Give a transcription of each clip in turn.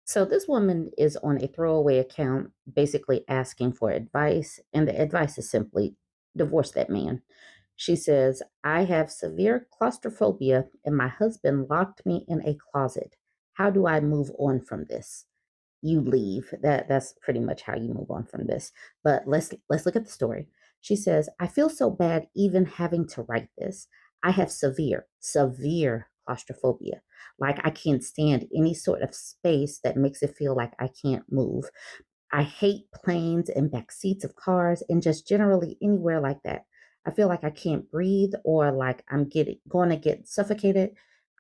So this woman is on a throwaway account, basically asking for advice, and the advice is simply divorce that man. She says, I have severe claustrophobia and my husband locked me in a closet. How do I move on from this? You leave. That's pretty much how you move on from this. But let's look at the story. She says, I feel so bad even having to write this. I have severe claustrophobia. Like I can't stand any sort of space that makes it feel like I can't move. I hate planes and back seats of cars and just generally anywhere like that. I feel like I can't breathe or like I'm getting going to get suffocated.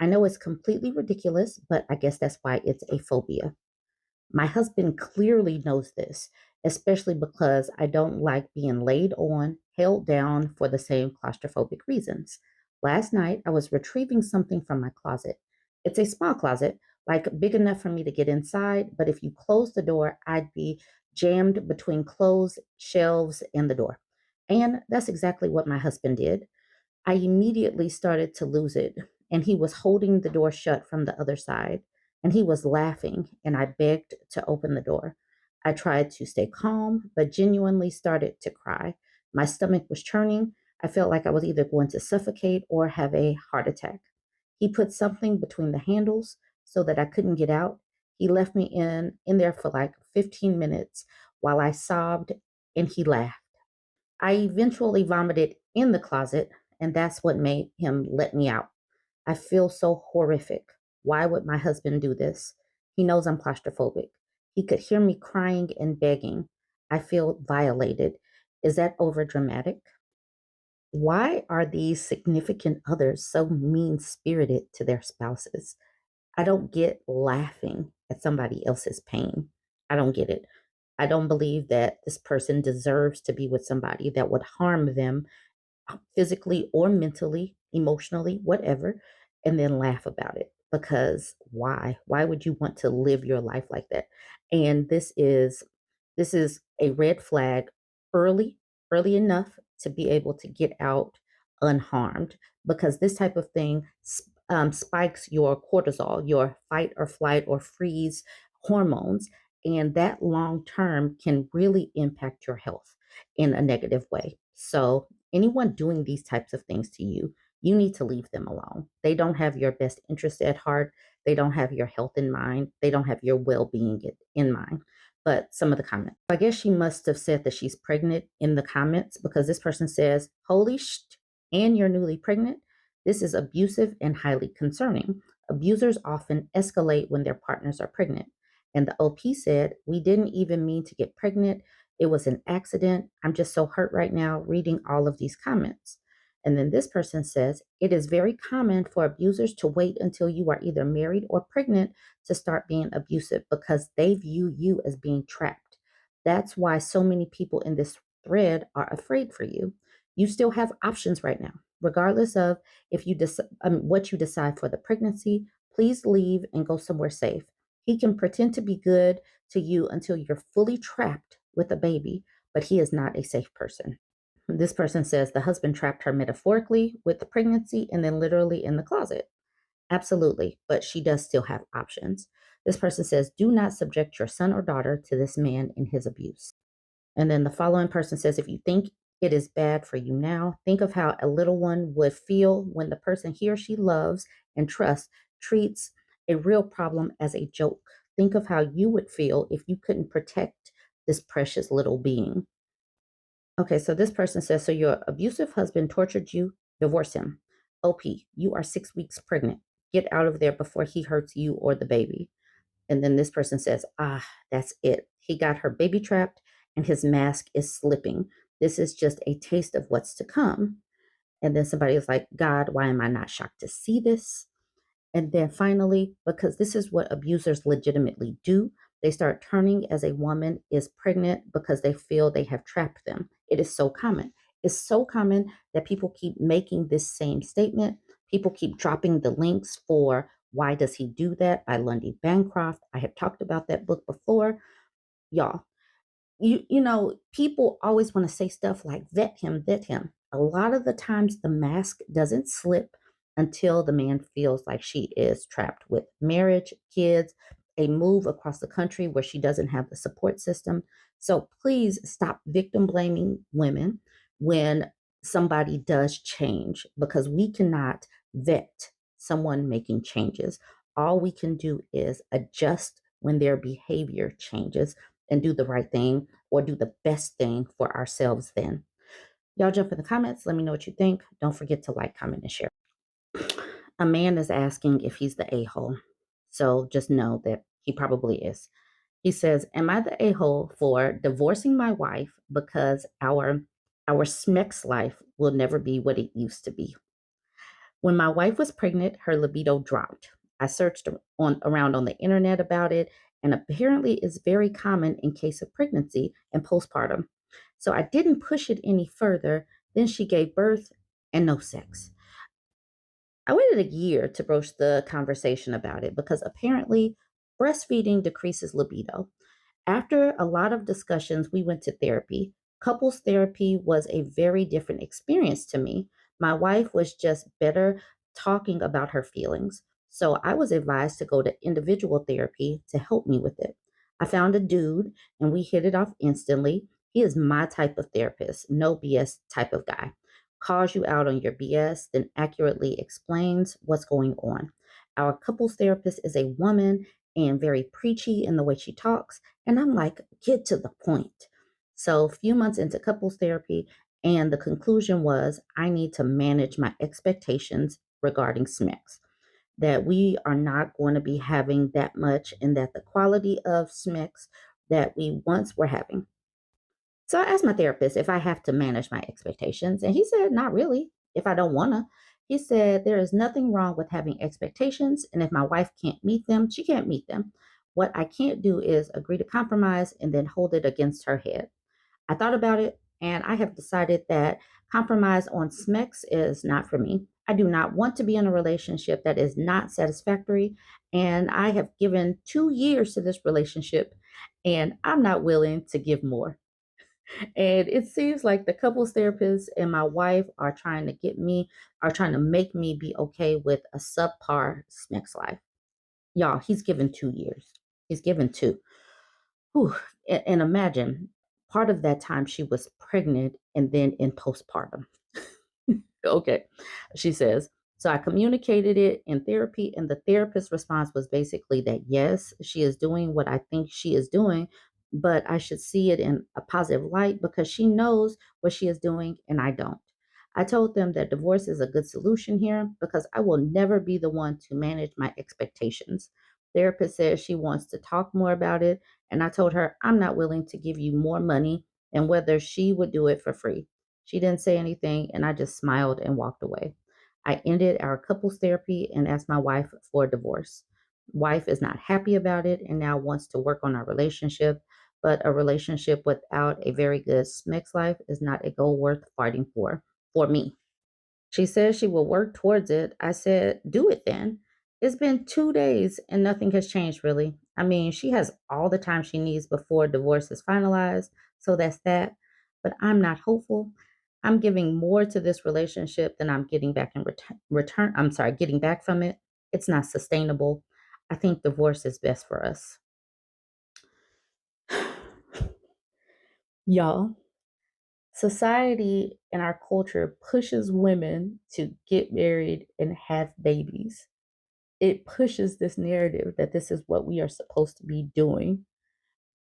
I know it's completely ridiculous, but I guess that's why it's a phobia. My husband clearly knows this, especially because I don't like being laid on, held down for the same claustrophobic reasons. Last night, I was retrieving something from my closet. It's a small closet, like big enough for me to get inside, but if you close the door, I'd be jammed between clothes, shelves, and the door. And that's exactly what my husband did. I immediately started to lose it, and he was holding the door shut from the other side, and he was laughing, and I begged to open the door. I tried to stay calm, but genuinely started to cry. My stomach was churning. I felt like I was either going to suffocate or have a heart attack. He put something between the handles so that I couldn't get out. He left me in there for like 15 minutes while I sobbed and he laughed. I eventually vomited in the closet, and that's what made him let me out. I feel so horrific. Why would my husband do this? He knows I'm claustrophobic. He could hear me crying and begging. I feel violated. Is that over dramatic? Why are these significant others so mean spirited to their spouses? I don't get laughing at somebody else's pain. I don't get it. I don't believe that this person deserves to be with somebody that would harm them physically or mentally, emotionally, whatever, and then laugh about it. Because why? Why would you want to live your life like that? And this is a red flag early, early enough to be able to get out unharmed because this type of thing spikes your cortisol, your fight or flight or freeze hormones, and that long term can really impact your health in a negative way. So anyone doing these types of things to you, you need to leave them alone. They don't have your best interest at heart. They don't have your health in mind. They don't have your well being in mind. But some of the comments, I guess she must have said that she's pregnant in the comments because this person says, holy sh, and you're newly pregnant. This is abusive and highly concerning. Abusers often escalate when their partners are pregnant. And the OP said, we didn't even mean to get pregnant. It was an accident. I'm just so hurt right now reading all of these comments. And then this person says, it is very common for abusers to wait until you are either married or pregnant to start being abusive because they view you as being trapped. That's why so many people in this thread are afraid for you. You still have options right now, regardless of if you what you decide for the pregnancy. Please leave and go somewhere safe. He can pretend to be good to you until you're fully trapped with a baby, but he is not a safe person. This person says the husband trapped her metaphorically with the pregnancy and then literally in the closet. Absolutely, but she does still have options. This person says, do not subject your son or daughter to this man in his abuse. And then the following person says, if you think it is bad for you now, think of how a little one would feel when the person he or she loves and trusts treats a real problem as a joke. Think of how you would feel if you couldn't protect this precious little being. Okay, so this person says, so your abusive husband tortured you, divorce him. OP, you are 6 weeks pregnant. Get out of there before he hurts you or the baby. And then this person says, that's it. He got her baby trapped and his mask is slipping. This is just a taste of what's to come. And then somebody is like, God, why am I not shocked to see this? And then finally, because this is what abusers legitimately do, they start turning as a woman is pregnant because they feel they have trapped them. It is so common. It's so common that people keep making this same statement. People keep dropping the links for Why Does He Do That by Lundy Bancroft. I have talked about that book before. Y'all, you know, people always want to say stuff like vet him, vet him. A lot of the times the mask doesn't slip until the man feels like she is trapped with marriage, kids, a move across the country where she doesn't have the support system. So please stop victim blaming women when somebody does change, because we cannot vet someone making changes. All we can do is adjust when their behavior changes and do the right thing or do the best thing for ourselves then. Y'all jump in the comments. Let me know what you think. Don't forget to like, comment, and share. A man is asking if he's the a-hole. So just know that he probably is. He says, am I the a-hole for divorcing my wife because our SMEX life will never be what it used to be? When my wife was pregnant, her libido dropped. I searched around on the internet about it, and apparently it's very common in case of pregnancy and postpartum. So I didn't push it any further. Then she gave birth and no sex. I waited a year to broach the conversation about it because apparently breastfeeding decreases libido. After a lot of discussions, we went to therapy. Couples therapy was a very different experience to me. My wife was just better talking about her feelings. So I was advised to go to individual therapy to help me with it. I found a dude and we hit it off instantly. He is my type of therapist, no BS type of guy. Calls you out on your BS, then accurately explains what's going on. Our couples therapist is a woman and very preachy in the way she talks. And I'm like, get to the point. So, a few months into couples therapy, and the conclusion was I need to manage my expectations regarding SMEX, that we are not going to be having that much, and that the quality of SMEX that we once were having. So, I asked my therapist if I have to manage my expectations, and he said, not really, if I don't want to. He said, there is nothing wrong with having expectations, and if my wife can't meet them, she can't meet them. What I can't do is agree to compromise and then hold it against her head. I thought about it and I have decided that compromise on SMEX is not for me. I do not want to be in a relationship that is not satisfactory. And I have given 2 years to this relationship and I'm not willing to give more. And it seems like the couples therapist and my wife are trying to make me be okay with a subpar SMEX life. Y'all, he's given 2 years. He's given two. Whew. And imagine part of that time she was pregnant and then in postpartum. Okay. She says, so I communicated it in therapy, and the therapist's response was basically that yes, she is doing what I think she is doing, but I should see it in a positive light because she knows what she is doing and I don't. I told them that divorce is a good solution here because I will never be the one to manage my expectations. Therapist says she wants to talk more about it, and I told her I'm not willing to give you more money and whether she would do it for free. She didn't say anything, and I just smiled and walked away. I ended our couples therapy and asked my wife for a divorce. Wife is not happy about it and now wants to work on our relationship, but a relationship without a very good SMEX life is not a goal worth fighting for me. She says she will work towards it. I said, do it then. It's been 2 days and nothing has changed really. I mean, she has all the time she needs before divorce is finalized. So that's that. But I'm not hopeful. I'm giving more to this relationship than I'm getting back in return. I'm sorry, getting back from it. It's not sustainable. I think divorce is best for us. Y'all, society and our culture pushes women to get married and have babies. It pushes this narrative that this is what we are supposed to be doing.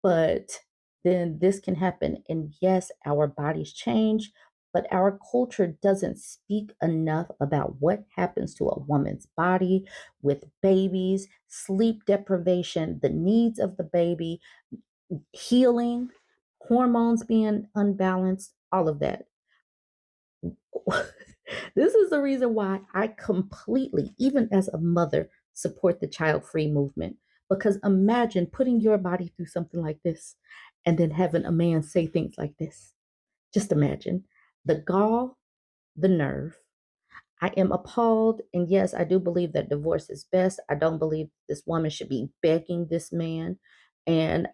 But then this can happen. And yes, our bodies change, but our culture doesn't speak enough about what happens to a woman's body with babies, sleep deprivation, the needs of the baby, healing, hormones being unbalanced, all of that. This is the reason why I completely, even as a mother, support the child free movement. Because imagine putting your body through something like this and then having a man say things like this. Just imagine the gall, the nerve. I am appalled. And yes, I do believe that divorce is best. I don't believe this woman should be begging this man. And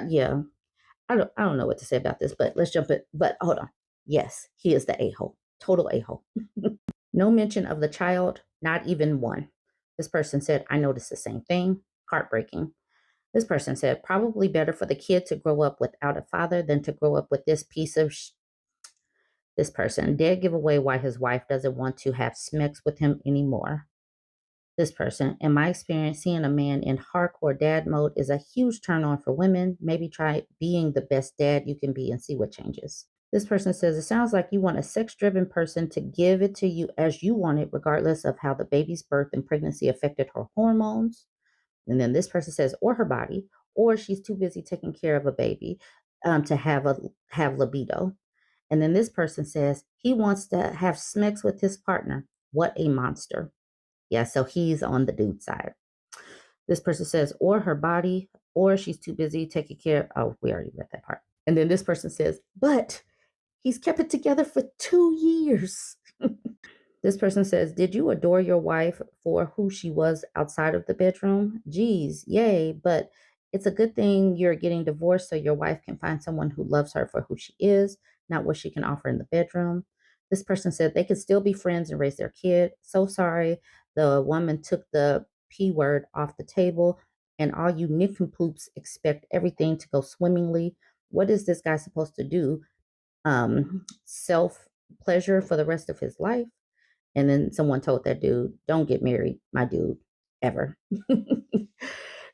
yeah, I don't know what to say about this, but let's jump it. But hold on. Yes, he is the a hole, total a hole. No mention of the child, not even one. This person said, I noticed the same thing. Heartbreaking. This person said, probably better for the kid to grow up without a father than to grow up with this piece of this person. Dad give away why his wife doesn't want to have sex with him anymore. This person, in my experience, seeing a man in hardcore dad mode is a huge turn on for women. Maybe try being the best dad you can be and see what changes. This person says, it sounds like you want a sex driven person to give it to you as you want it, regardless of how the baby's birth and pregnancy affected her hormones. And then this person says, or her body, or she's too busy taking care of a baby to have libido. And then this person says he wants to have sex with his partner. What a monster. Yeah, so he's on the dude side. This person says, or her body, or she's too busy taking care. Oh, we already read that part. And then this person says, but he's kept it together for 2 years. This person says, did you adore your wife for who she was outside of the bedroom? Geez, yay. But it's a good thing you're getting divorced so your wife can find someone who loves her for who she is, not what she can offer in the bedroom. This person said they could still be friends and raise their kid. So sorry. The woman took the P word off the table, and all you nincompoops expect everything to go swimmingly. What is this guy supposed to do? Self pleasure for the rest of his life? And then someone told that dude, don't get married, my dude, ever.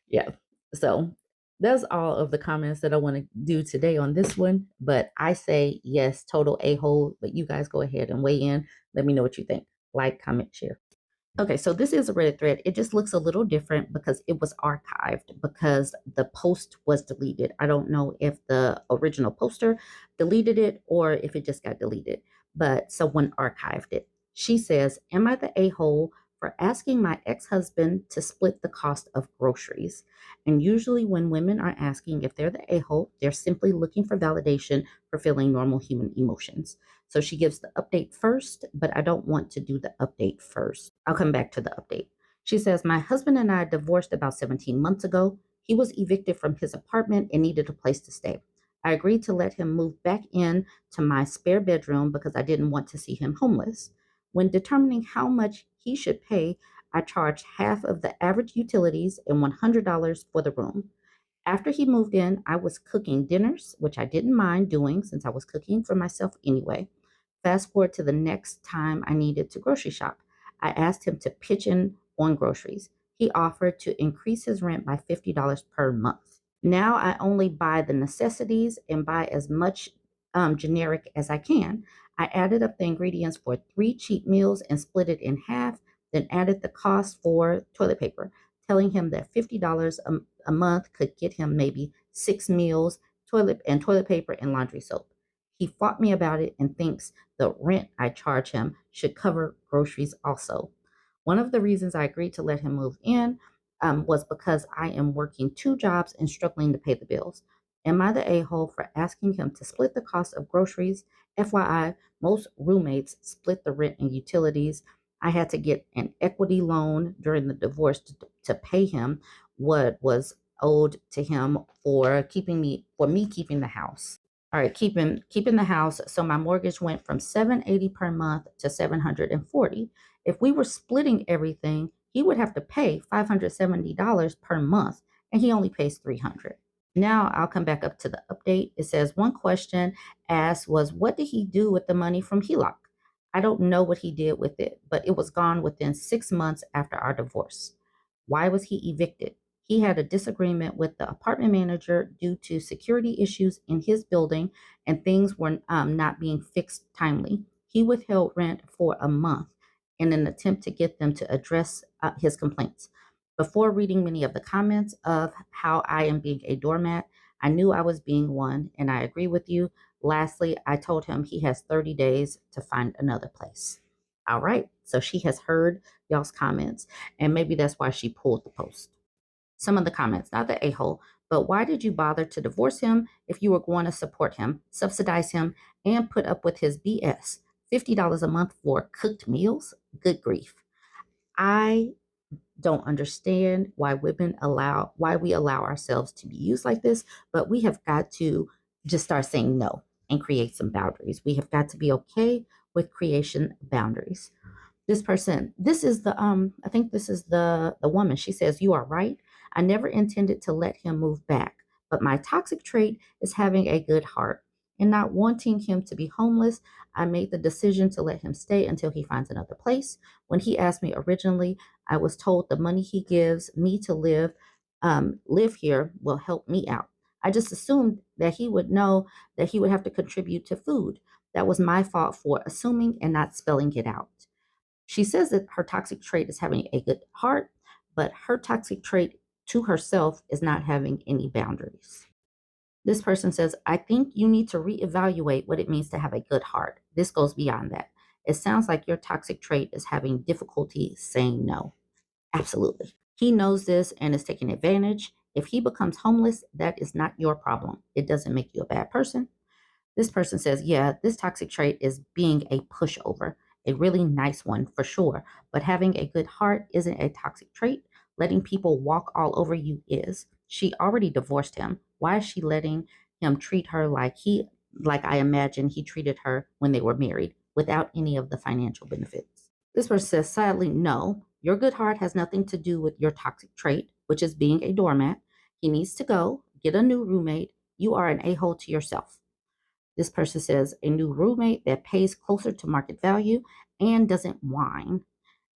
Yeah. So that's all of the comments that I want to do today on this one. But I say yes, total a-hole. But you guys go ahead and weigh in. Let me know what you think. Like, comment, share. Okay, so this is a Reddit thread. It just looks a little different because it was archived because the post was deleted. I don't know if the original poster deleted it or if it just got deleted, but someone archived it. She says, am I the a-hole for asking my ex-husband to split the cost of groceries? And usually when women are asking if they're the a-hole, they're simply looking for validation for feeling normal human emotions. So she gives the update first, but I don't want to do the update first. I'll come back to the update. She says, my husband and I divorced about 17 months ago. He was evicted from his apartment and needed a place to stay. I agreed to let him move back in to my spare bedroom because I didn't want to see him homeless. When determining how much he should pay, I charged half of the average utilities and $100 for the room. After he moved in, I was cooking dinners, which I didn't mind doing since I was cooking for myself anyway. Fast forward to the next time I needed to grocery shop. I asked him to pitch in on groceries. He offered to increase his rent by $50 per month. Now I only buy the necessities and buy as much generic as I can. I added up the ingredients for 3 cheap meals and split it in half, then added the cost for toilet paper, telling him that $50 a month could get him maybe 6 meals, toilet paper and laundry soap. He fought me about it and thinks the rent I charge him should cover groceries also. One of the reasons I agreed to let him move in was because I am working 2 jobs and struggling to pay the bills. Am I the a-hole for asking him to split the cost of groceries? FYI, most roommates split the rent and utilities. I had to get an equity loan during the divorce to pay him what was owed to him for me keeping the house. All right, keeping the house. So my mortgage went from $780 per month to $740. If we were splitting everything, he would have to pay $570 per month, and he only pays $300. Now I'll come back up to the update. It says one question asked was, what did he do with the money from HELOC? I don't know what he did with it, but it was gone within 6 months after our divorce. Why was he evicted? He had a disagreement with the apartment manager due to security issues in his building and things were not being fixed timely. He withheld rent for a month in an attempt to get them to address his complaints. Before reading many of the comments of how I am being a doormat, I knew I was being one, and I agree with you. Lastly, I told him he has 30 days to find another place. All right, so she has heard y'all's comments, and maybe that's why she pulled the post. Some of the comments, not the a-hole, but why did you bother to divorce him if you were going to support him, subsidize him, and put up with his BS? $50 a month for cooked meals? Good grief. I don't understand why we allow ourselves to be used like this, but we have got to just start saying no and create some boundaries. We have got to be okay with creation boundaries. This person, this is the I think this is the woman. She says, you are right. I never intended to let him move back, but my toxic trait is having a good heart. And not wanting him to be homeless, I made the decision to let him stay until he finds another place. When he asked me originally, I was told the money he gives me to live here will help me out. I just assumed that he would know that he would have to contribute to food. That was my fault for assuming and not spelling it out. She says that her toxic trait is having a good heart, but her toxic trait to herself is not having any boundaries. This person says, I think you need to reevaluate what it means to have a good heart. This goes beyond that. It sounds like your toxic trait is having difficulty saying no. Absolutely. He knows this and is taking advantage. If he becomes homeless, that is not your problem. It doesn't make you a bad person. This person says, yeah, this toxic trait is being a pushover, a really nice one for sure. But having a good heart isn't a toxic trait. Letting people walk all over you is. She already divorced him. Why is she letting him treat her like I imagine he treated her when they were married, without any of the financial benefits? This person says, sadly, no. Your good heart has nothing to do with your toxic trait, which is being a doormat. He needs to go, get a new roommate. You are an a-hole to yourself. This person says a new roommate that pays closer to market value and doesn't whine.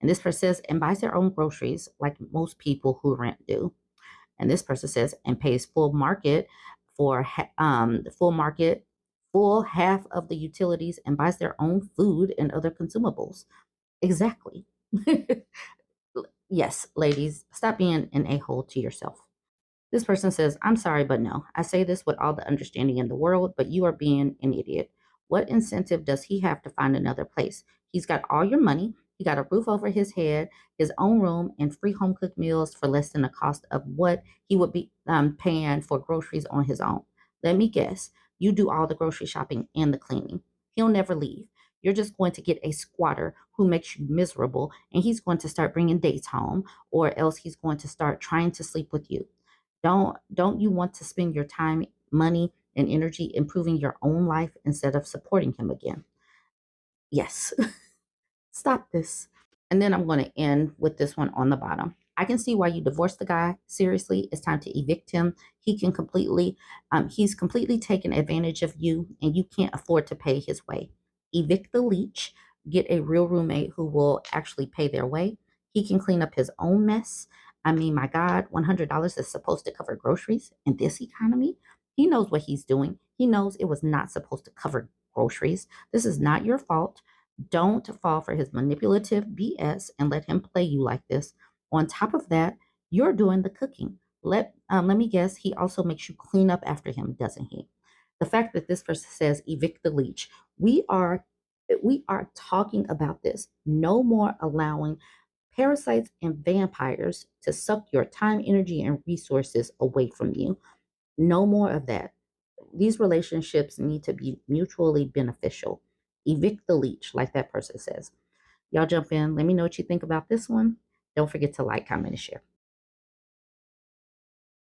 And this person says and buys their own groceries like most people who rent do. And this person says and pays full market for full half of the utilities and buys their own food and other consumables. Exactly. Yes, ladies, stop being an a-hole to yourself. This person says, I'm sorry, but no. I say this with all the understanding in the world, but you are being an idiot. What incentive does he have to find another place? He's got all your money. He got a roof over his head, his own room, and free home cooked meals for less than the cost of what he would be paying for groceries on his own. Let me guess. You do all the grocery shopping and the cleaning. He'll never leave. You're just going to get a squatter who makes you miserable, and he's going to start bringing dates home, or else he's going to start trying to sleep with you. Don't you want to spend your time, money, and energy improving your own life instead of supporting him again? Yes. Stop this. And then I'm going to end with this one on the bottom. I can see why you divorced the guy. Seriously, it's time to evict him. He's completely taken advantage of you, and you can't afford to pay his way. Evict the leech. Get a real roommate who will actually pay their way. He can clean up his own mess. I mean, my God, $100 is supposed to cover groceries in this economy. He knows what he's doing. He knows it was not supposed to cover groceries. This is not your fault. Don't fall for his manipulative BS and let him play you like this. On top of that, you're doing the cooking. Let me guess, he also makes you clean up after him, doesn't he? The fact that this person says evict the leech, we are talking about this. No more allowing parasites and vampires to suck your time, energy, and resources away from you. No more of that. These relationships need to be mutually beneficial. Evict the leech, like that person says. Y'all jump in. Let me know what you think about this one. Don't forget to like, comment, and share.